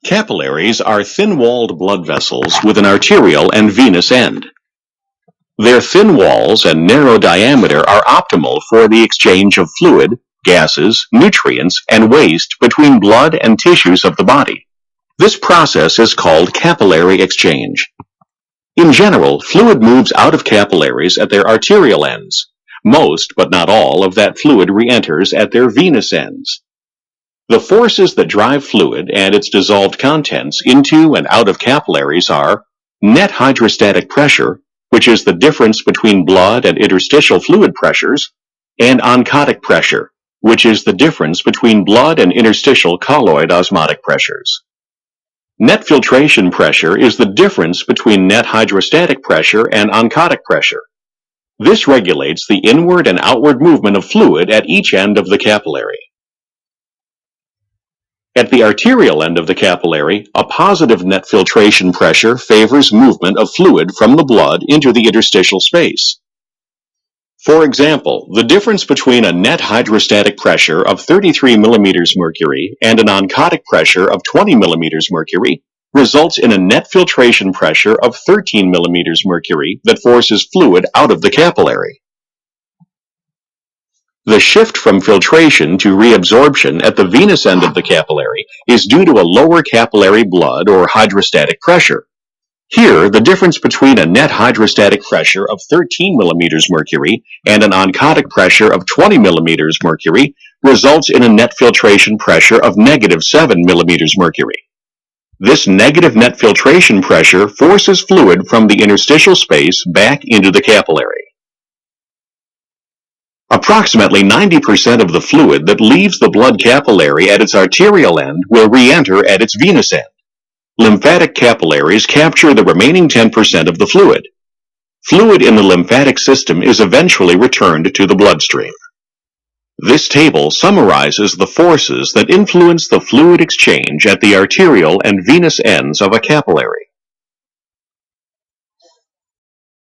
Capillaries are thin-walled blood vessels with an arterial and venous end. Their thin walls and narrow diameter are optimal for the exchange of fluid, gases, nutrients, and waste between blood and tissues of the body. This process is called capillary exchange. In general, fluid moves out of capillaries at their arterial ends. Most, but not all, of that fluid re-enters at their venous ends. The forces that drive fluid and its dissolved contents into and out of capillaries are net hydrostatic pressure, which is the difference between blood and interstitial fluid pressures, and oncotic pressure, which is the difference between blood and interstitial colloid osmotic pressures. Net filtration pressure is the difference between net hydrostatic pressure and oncotic pressure. This regulates the inward and outward movement of fluid at each end of the capillary. At the arterial end of the capillary, a positive net filtration pressure favors movement of fluid from the blood into the interstitial space. For example, the difference between a net hydrostatic pressure of 33 mm mercury and an oncotic pressure of 20 mm mercury results in a net filtration pressure of 13 mm mercury that forces fluid out of the capillary. The shift from filtration to reabsorption at the venous end of the capillary is due to a lower capillary blood or hydrostatic pressure. Here, the difference between a net hydrostatic pressure of 13 mm mercury and an oncotic pressure of 20 mm mercury results in a net filtration pressure of negative 7 mm mercury. This negative net filtration pressure forces fluid from the interstitial space back into the capillary. Approximately 90% of the fluid that leaves the blood capillary at its arterial end will re-enter at its venous end. Lymphatic capillaries capture the remaining 10% of the fluid. Fluid in the lymphatic system is eventually returned to the bloodstream. This table summarizes the forces that influence the fluid exchange at the arterial and venous ends of a capillary.